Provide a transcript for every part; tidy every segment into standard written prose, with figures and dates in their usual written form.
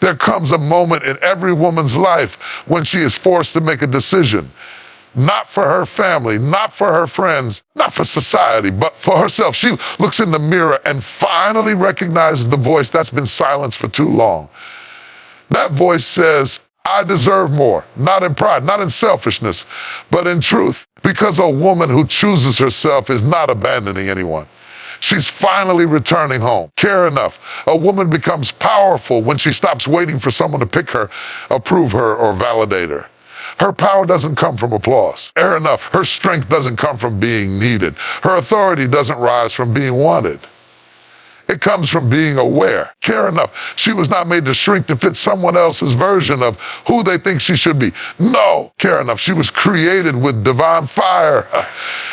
There comes a moment in every woman's life when she is forced to make a decision. Not for her family, not for her friends, not for society, but for herself. She looks in the mirror and finally recognizes the voice that's been silenced for too long. That voice says, I deserve more, not in pride, not in selfishness, but in truth. Because a woman who chooses herself is not abandoning anyone. She's finally returning home. Care enough. A woman becomes powerful when she stops waiting for someone to pick her, approve her, or validate her. Her power doesn't come from applause. Care enough. Her strength doesn't come from being needed. Her authority doesn't rise from being wanted. It comes from being aware. Care enough. She was not made to shrink to fit someone else's version of who they think she should be. No. Care enough. She was created with divine fire.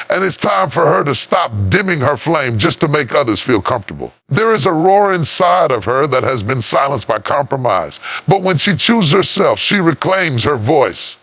And it's time for her to stop dimming her flame just to make others feel comfortable. There is a roar inside of her that has been silenced by compromise. But when she chooses herself, she reclaims her voice.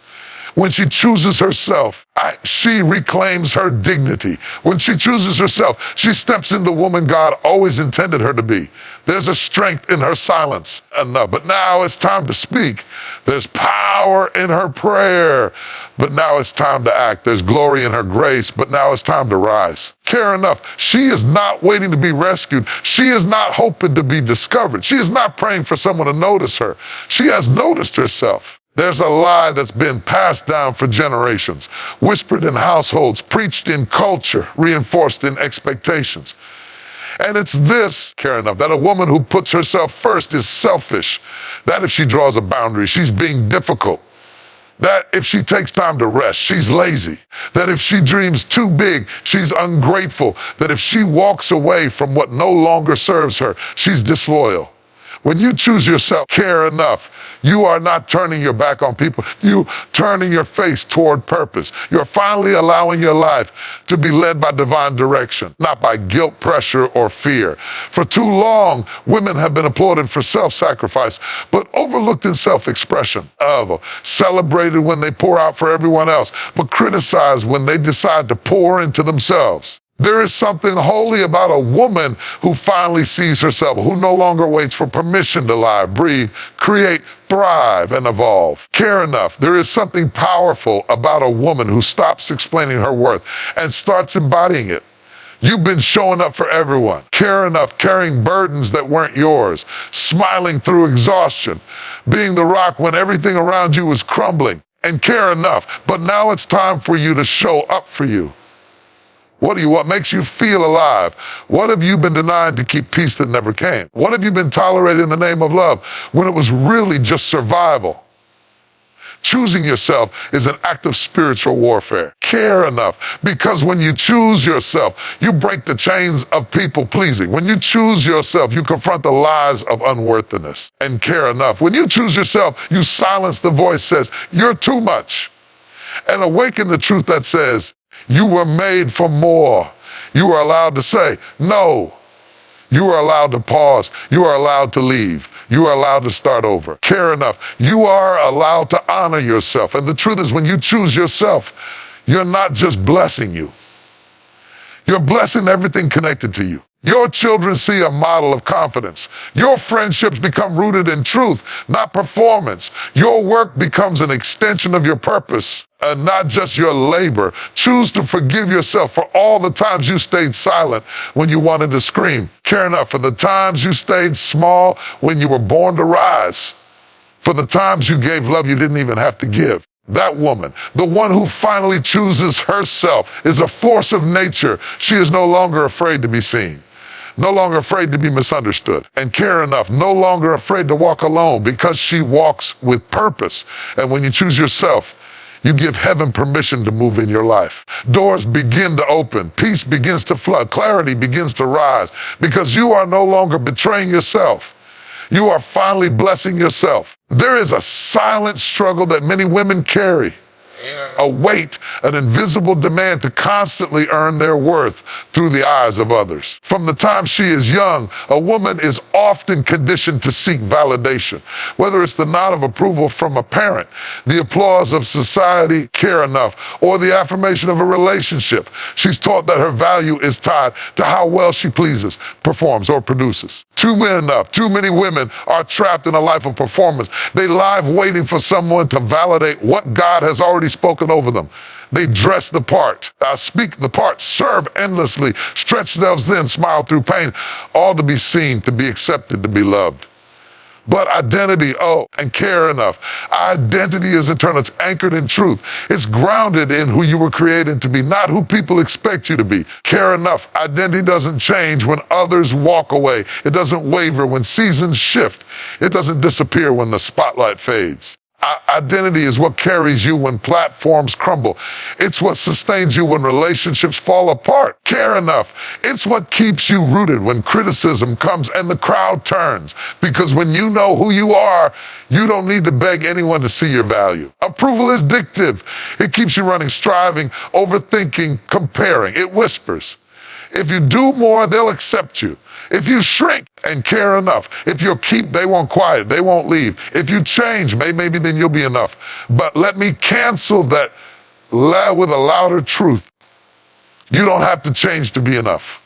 When she chooses herself, she reclaims her dignity. When she chooses herself, she steps into the woman God always intended her to be. There's a strength in her silence. But now it's time to speak. There's power in her prayer. But now it's time to act. There's glory in her grace. But now it's time to rise. Care enough. She is not waiting to be rescued. She is not hoping to be discovered. She is not praying for someone to notice her. She has noticed herself. There's a lie that's been passed down for generations, whispered in households, preached in culture, reinforced in expectations. And it's this, care enough, that a woman who puts herself first is selfish. That if she draws a boundary, she's being difficult. That if she takes time to rest, she's lazy. That if she dreams too big, she's ungrateful. That if she walks away from what no longer serves her, she's disloyal. When you choose yourself, care enough, you are not turning your back on people. You turning your face toward purpose. You're finally allowing your life to be led by divine direction, not by guilt, pressure, or fear. For too long, women have been applauded for self-sacrifice, but overlooked in self-expression. Celebrated when they pour out for everyone else, but criticized when they decide to pour into themselves. There is something holy about a woman who finally sees herself, who no longer waits for permission to lie, breathe, create, thrive, and evolve. Care enough. There is something powerful about a woman who stops explaining her worth and starts embodying it. You've been showing up for everyone. Care enough, carrying burdens that weren't yours, smiling through exhaustion, being the rock when everything around you was crumbling. And care enough. But now it's time for you to show up for you. What makes you feel alive? What have you been denied to keep peace that never came? What have you been tolerated in the name of love when it was really just survival? Choosing yourself is an act of spiritual warfare. Care enough, because when you choose yourself, you break the chains of people pleasing. When you choose yourself, you confront the lies of unworthiness. And care enough. When you choose yourself, you silence the voice that says, you're too much. And awaken the truth that says, you were made for more. You are allowed to say no. You are allowed to pause. You are allowed to leave. You are allowed to start over. Care enough. You are allowed to honor yourself. And the truth is, when you choose yourself, you're not just blessing you. You're blessing everything connected to you. Your children see a model of confidence. Your friendships become rooted in truth, not performance. Your work becomes an extension of your purpose, and not just your labor. Choose to forgive yourself for all the times you stayed silent when you wanted to scream. Care enough for the times you stayed small when you were born to rise. For the times you gave love you didn't even have to give. That woman, the one who finally chooses herself, is a force of nature. She is no longer afraid to be seen. No longer afraid to be misunderstood. And care enough, no longer afraid to walk alone, because she walks with purpose. And when you choose yourself, you give heaven permission to move in your life. Doors begin to open. Peace begins to flood. Clarity begins to rise, because you are no longer betraying yourself. You are finally blessing yourself. There is a silent struggle that many women carry. A weight, an invisible demand to constantly earn their worth through the eyes of others. From the time she is young, a woman is often conditioned to seek validation, whether it's the nod of approval from a parent, the applause of society, care enough, or the affirmation of a relationship. She's taught that her value is tied to how well she pleases, performs, or produces. Too many women are trapped in a life of performance. They lie waiting for someone to validate what God has already spoken over them. They dress the part, speak the part, serve endlessly, stretch themselves thin, smile through pain, all to be seen, to be accepted, to be loved. But identity, and care enough. Identity is eternal. It's anchored in truth. It's grounded in who you were created to be, not who people expect you to be. Care enough. Identity doesn't change when others walk away. It doesn't waver when seasons shift. It doesn't disappear when the spotlight fades. Identity is what carries you when platforms crumble. It's what sustains you when relationships fall apart. Care enough. It's what keeps you rooted when criticism comes and the crowd turns. Because when you know who you are, you don't need to beg anyone to see your value. Approval is addictive. It keeps you running, striving, overthinking, comparing. It whispers. If you do more, they'll accept you. If you shrink and care enough, if you'll keep, they won't quiet, they won't leave. If you change, maybe then you'll be enough. But let me cancel that with a louder truth. You don't have to change to be enough.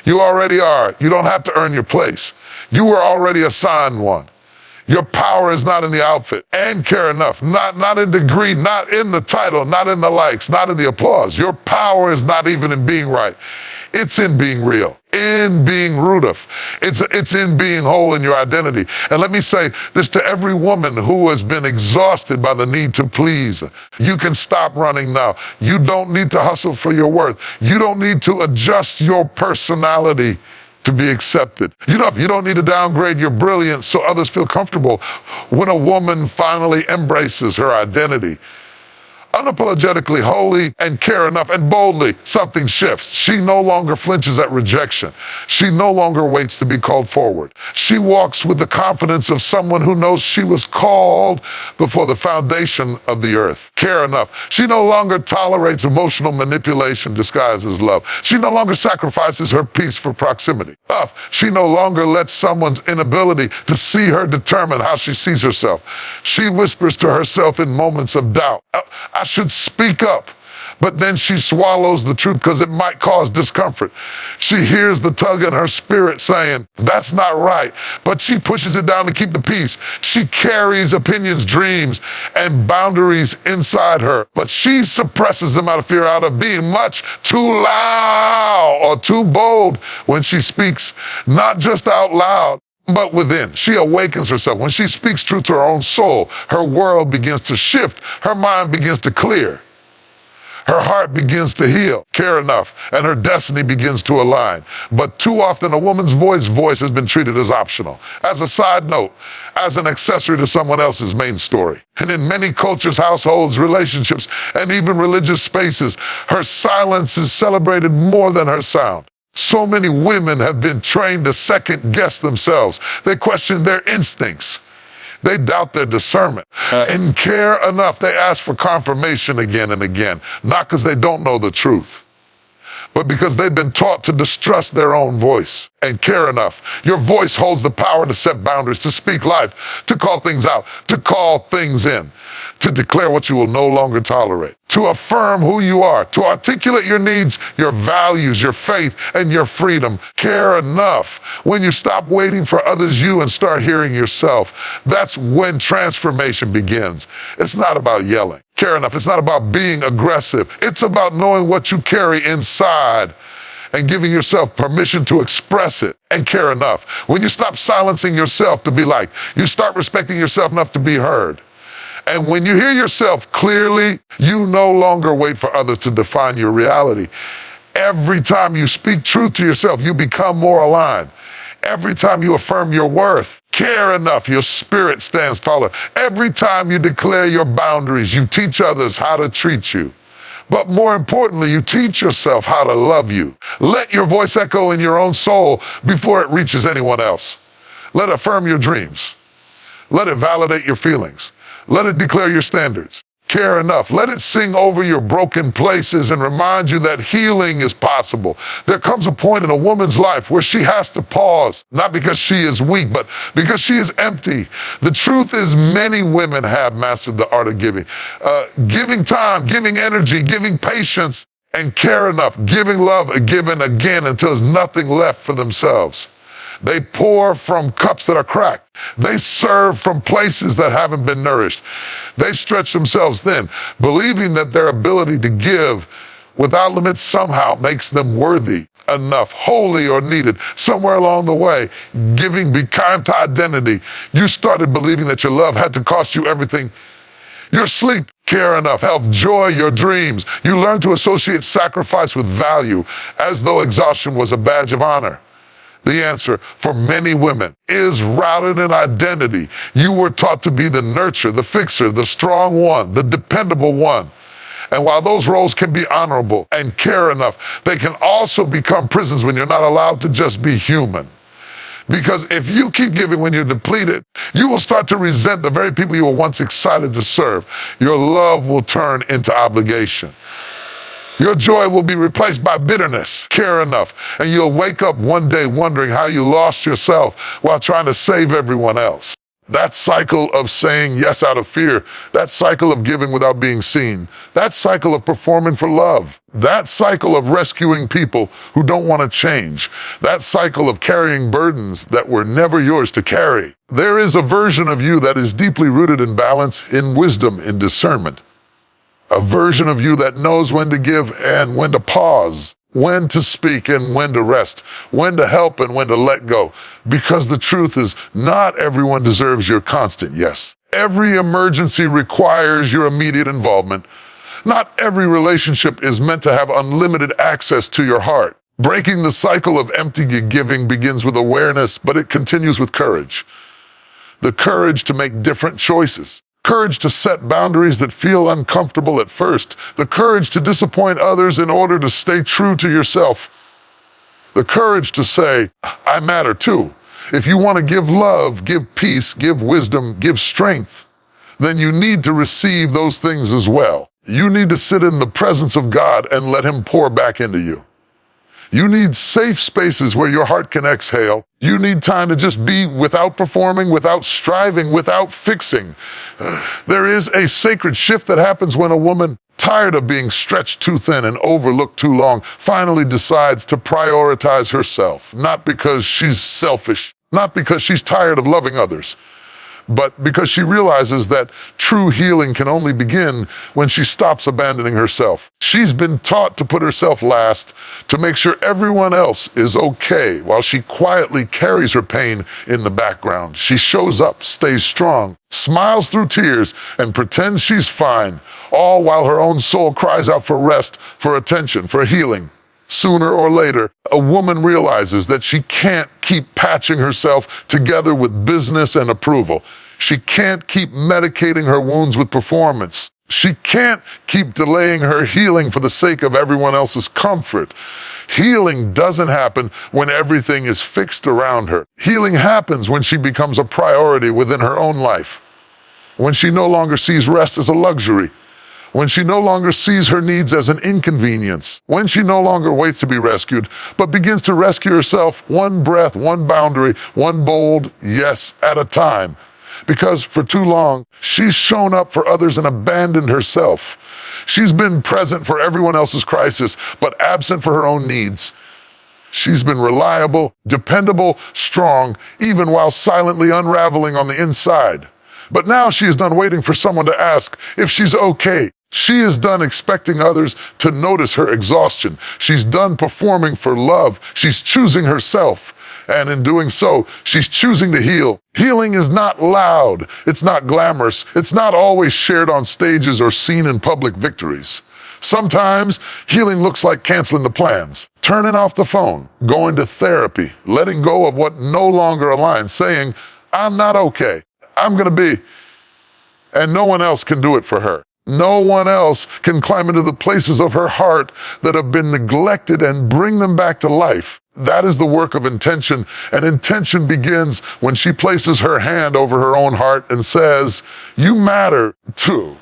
You already are. You don't have to earn your place. You were already assigned one. Your power is not in the outfit. And care enough. Not in degree, not in the title, not in the likes, not in the applause. Your power is not even in being right. It's in being real, in being rooted. It's in being whole in your identity. And let me say this to every woman who has been exhausted by the need to please. You can stop running now. You don't need to hustle for your worth. You don't need to adjust your personality to be accepted. You don't need to downgrade your brilliance so others feel comfortable. When a woman finally embraces her identity, unapologetically, wholly, and care enough, and boldly, something shifts. She no longer flinches at rejection. She no longer waits to be called forward. She walks with the confidence of someone who knows she was called before the foundation of the earth. Care enough. She no longer tolerates emotional manipulation disguised as love. She no longer sacrifices her peace for proximity. She no longer lets someone's inability to see her determine how she sees herself. She whispers to herself in moments of doubt, I should speak up. But then she swallows the truth because it might cause discomfort. She hears the tug in her spirit saying, that's not right. But she pushes it down to keep the peace. She carries opinions, dreams, and boundaries inside her. But she suppresses them out of fear, out of being much too loud or too bold when she speaks, not just out loud, but within. She awakens herself. When she speaks truth to her own soul, her world begins to shift. Her mind begins to clear. Her heart begins to heal, care enough, and her destiny begins to align. But too often, a woman's voice has been treated as optional, as a side note, as an accessory to someone else's main story. And in many cultures, households, relationships, and even religious spaces, her silence is celebrated more than her sound. So many women have been trained to second guess themselves. They question their instincts. They doubt their discernment. And care enough, they ask for confirmation again and again, not because they don't know the truth, but because they've been taught to distrust their own voice. And care enough. Your voice holds the power to set boundaries, to speak life, to call things out, to call things in, to declare what you will no longer tolerate, to affirm who you are, to articulate your needs, your values, your faith, and your freedom. Care enough. When you stop waiting for others you and start hearing yourself, that's when transformation begins. It's not about yelling. Care enough. It's not about being aggressive. It's about knowing what you carry inside and giving yourself permission to express it. And care enough. When you stop silencing yourself to be liked, you start respecting yourself enough to be heard. And when you hear yourself clearly, you no longer wait for others to define your reality. Every time you speak truth to yourself, you become more aligned. Every time you affirm your worth, care enough, your spirit stands taller. Every time you declare your boundaries, you teach others how to treat you. But more importantly, you teach yourself how to love you. Let your voice echo in your own soul before it reaches anyone else. Let it affirm your dreams. Let it validate your feelings. Let it declare your standards. Care enough. Let it sing over your broken places and remind you that healing is possible. There comes a point in a woman's life where she has to pause, not because she is weak, but because she is empty. The truth is, many women have mastered the art of giving. Giving time, giving energy, giving patience, and care enough, giving love again and again until there's nothing left for themselves. They pour from cups that are cracked. They serve from places that haven't been nourished. They stretch themselves thin, believing that their ability to give without limits somehow makes them worthy enough, holy or needed. Somewhere along the way, giving became to identity. You started believing that your love had to cost you everything. Your sleep, care enough, health, joy, your dreams. You learned to associate sacrifice with value as though exhaustion was a badge of honor. The answer for many women is rooted in identity. You were taught to be the nurturer, the fixer, the strong one, the dependable one. And while those roles can be honorable and care enough, they can also become prisons when you're not allowed to just be human. Because if you keep giving when you're depleted, you will start to resent the very people you were once excited to serve. Your love will turn into obligation. Your joy will be replaced by bitterness, care enough, and you'll wake up one day wondering how you lost yourself while trying to save everyone else. That cycle of saying yes out of fear, that cycle of giving without being seen, that cycle of performing for love, that cycle of rescuing people who don't want to change, that cycle of carrying burdens that were never yours to carry. There is a version of you that is deeply rooted in balance, in wisdom, in discernment. A version of you that knows when to give and when to pause, when to speak and when to rest, when to help and when to let go. Because the truth is, not everyone deserves your constant yes. Every emergency requires your immediate involvement. Not every relationship is meant to have unlimited access to your heart. Breaking the cycle of empty giving begins with awareness, but it continues with courage. The courage to make different choices. Courage to set boundaries that feel uncomfortable at first. The courage to disappoint others in order to stay true to yourself. The courage to say, I matter too. If you want to give love, give peace, give wisdom, give strength, then you need to receive those things as well. You need to sit in the presence of God and let Him pour back into you. You need safe spaces where your heart can exhale. You need time to just be without performing, without striving, without fixing. There is a sacred shift that happens when a woman, tired of being stretched too thin and overlooked too long, finally decides to prioritize herself. Not because she's selfish, not because she's tired of loving others, but because she realizes that true healing can only begin when she stops abandoning herself. She's been taught to put herself last, to make sure everyone else is okay, while she quietly carries her pain in the background. She shows up, stays strong, smiles through tears, and pretends she's fine, all while her own soul cries out for rest, for attention, for healing. Sooner or later, a woman realizes that she can't keep patching herself together with business and approval. She can't keep medicating her wounds with performance. She can't keep delaying her healing for the sake of everyone else's comfort. Healing doesn't happen when everything is fixed around her. Healing happens when she becomes a priority within her own life. When she no longer sees rest as a luxury. When she no longer sees her needs as an inconvenience, when she no longer waits to be rescued, but begins to rescue herself one breath, one boundary, one bold yes at a time. Because for too long, she's shown up for others and abandoned herself. She's been present for everyone else's crisis, but absent for her own needs. She's been reliable, dependable, strong, even while silently unraveling on the inside. But now she is done waiting for someone to ask if she's okay. She is done expecting others to notice her exhaustion. She's done performing for love. She's choosing herself. And in doing so, she's choosing to heal. Healing is not loud. It's not glamorous. It's not always shared on stages or seen in public victories. Sometimes healing looks like canceling the plans, turning off the phone, going to therapy, letting go of what no longer aligns, saying, I'm not okay. I'm going to be. And no one else can do it for her. No one else can climb into the places of her heart that have been neglected and bring them back to life. That is the work of intention, and intention begins when she places her hand over her own heart and says, you matter too.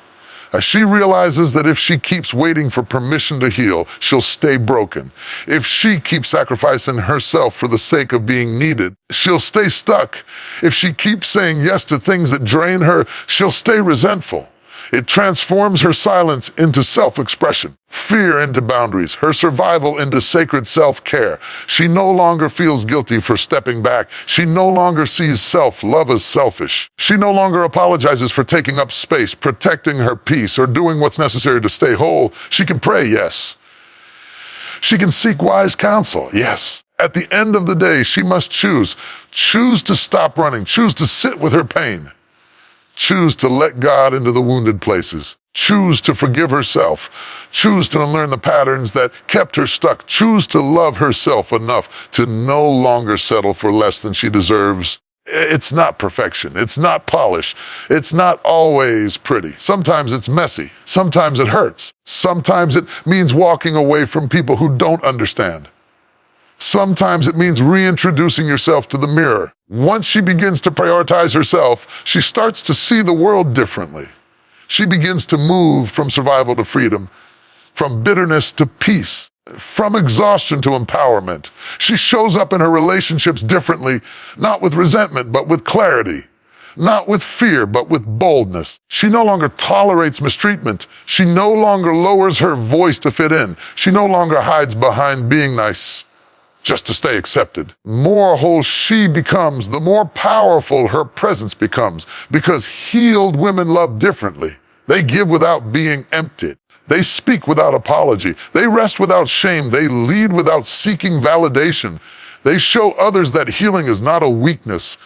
She realizes that if she keeps waiting for permission to heal, she'll stay broken. If she keeps sacrificing herself for the sake of being needed, she'll stay stuck. If she keeps saying yes to things that drain her, she'll stay resentful. It transforms her silence into self-expression, fear into boundaries, her survival into sacred self-care. She no longer feels guilty for stepping back. She no longer sees self-love as selfish. She no longer apologizes for taking up space, protecting her peace, or doing what's necessary to stay whole. She can pray, yes. She can seek wise counsel, yes. At the end of the day, she must choose. Choose to stop running. Choose to sit with her pain. Choose to let God into the wounded places. Choose to forgive herself. Choose to unlearn the patterns that kept her stuck. Choose to love herself enough to no longer settle for less than she deserves. It's not perfection. It's not polish. It's not always pretty. Sometimes it's messy. Sometimes it hurts. Sometimes it means walking away from people who don't understand. Sometimes it means reintroducing yourself to the mirror. Once she begins to prioritize herself, she starts to see the world differently. She begins to move from survival to freedom, from bitterness to peace, from exhaustion to empowerment. She shows up in her relationships differently, not with resentment, but with clarity. Not with fear, but with boldness. She no longer tolerates mistreatment. She no longer lowers her voice to fit in. She no longer hides behind being nice just to stay accepted. The more whole she becomes, the more powerful her presence becomes, because healed women love differently. They give without being emptied. They speak without apology. They rest without shame. They lead without seeking validation. They show others that healing is not a weakness.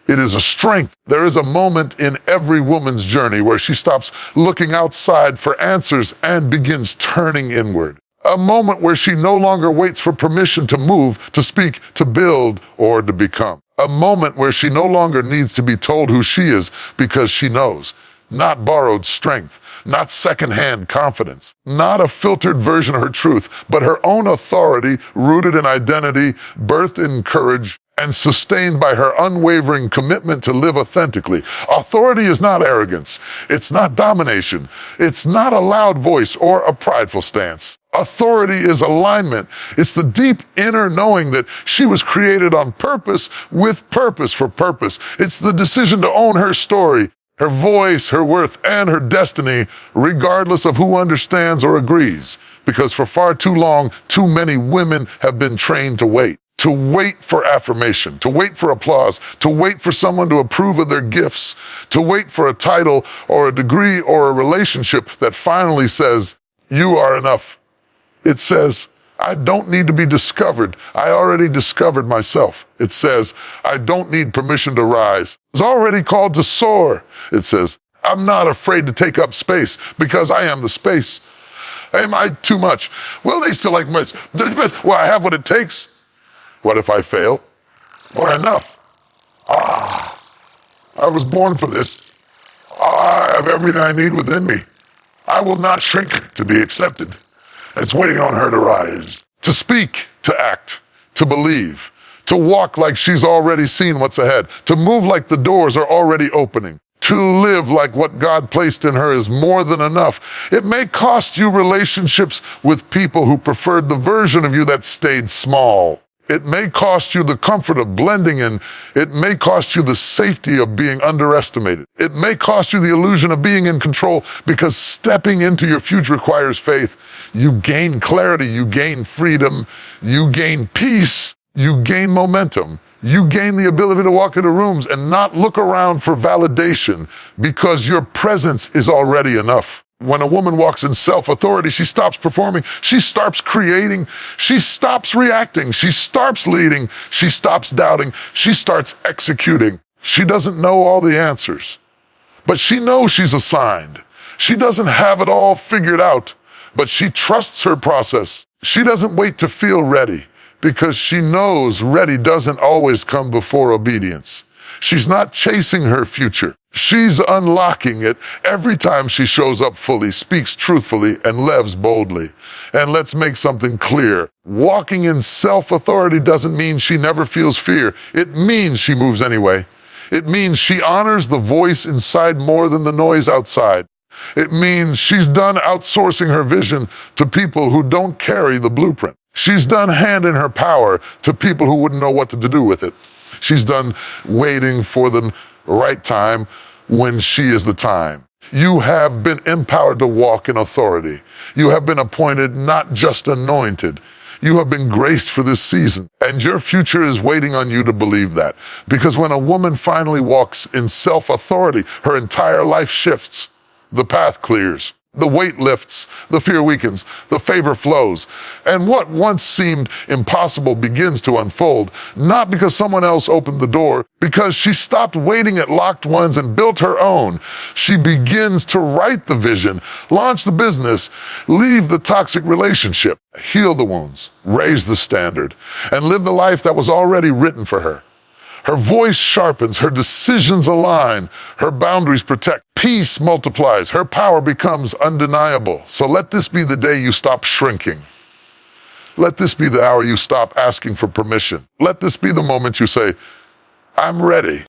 It is a strength. There is a moment in every woman's journey where she stops looking outside for answers and begins turning inward. A moment where she no longer waits for permission to move, to speak, to build, or to become. A moment where she no longer needs to be told who she is because she knows. Not borrowed strength, not secondhand confidence, not a filtered version of her truth, but her own authority rooted in identity, birthed in courage, and sustained by her unwavering commitment to live authentically. Authority is not arrogance. It's not domination. It's not a loud voice or a prideful stance. Authority is alignment. It's the deep inner knowing that she was created on purpose, with purpose for purpose. It's the decision to own her story, her voice, her worth, and her destiny, regardless of who understands or agrees. Because for far too long, too many women have been trained to wait. To wait for affirmation, to wait for applause, to wait for someone to approve of their gifts, to wait for a title or a degree or a relationship that finally says, "You are enough." It says, "I don't need to be discovered. I already discovered myself." It says, "I don't need permission to rise. I was already called to soar." It says, "I'm not afraid to take up space because I am the space." Am I too much? Will they still like my space? Well, I have what it takes. What if I fail? Or enough? I was born for this. I have everything I need within me. I will not shrink to be accepted. It's waiting on her to rise, to speak, to act, to believe, to walk like she's already seen what's ahead, to move like the doors are already opening, to live like what God placed in her is more than enough. It may cost you relationships with people who preferred the version of you that stayed small. It may cost you the comfort of blending in. It may cost you the safety of being underestimated. It may cost you the illusion of being in control, because stepping into your future requires faith. You gain clarity, you gain freedom, you gain peace, you gain momentum. You gain the ability to walk into rooms and not look around for validation, because your presence is already enough. When a woman walks in self-authority, she stops performing, she starts creating, she stops reacting, she starts leading, she stops doubting, she starts executing. She doesn't know all the answers, but she knows she's assigned. She doesn't have it all figured out, but she trusts her process. She doesn't wait to feel ready, because she knows ready doesn't always come before obedience. She's not chasing her future. She's unlocking it every time she shows up fully, speaks truthfully, and lives boldly. And let's make something clear. Walking in self-authority doesn't mean she never feels fear. It means she moves anyway. It means she honors the voice inside more than the noise outside. It means she's done outsourcing her vision to people who don't carry the blueprint. She's done handing her power to people who wouldn't know what to do with it. She's done waiting for the right time when she is the time. You have been empowered to walk in authority. You have been appointed, not just anointed. You have been graced for this season, and your future is waiting on you to believe that. Because when a woman finally walks in self-authority, her entire life shifts. The path clears. The weight lifts, the fear weakens, the favor flows. And what once seemed impossible begins to unfold, not because someone else opened the door, because she stopped waiting at locked ones and built her own. She begins to write the vision, launch the business, leave the toxic relationship, heal the wounds, raise the standard, and live the life that was already written for her. Her voice sharpens, her decisions align, her boundaries protect, peace multiplies, her power becomes undeniable. So let this be the day you stop shrinking. Let this be the hour you stop asking for permission. Let this be the moment you say, I'm ready.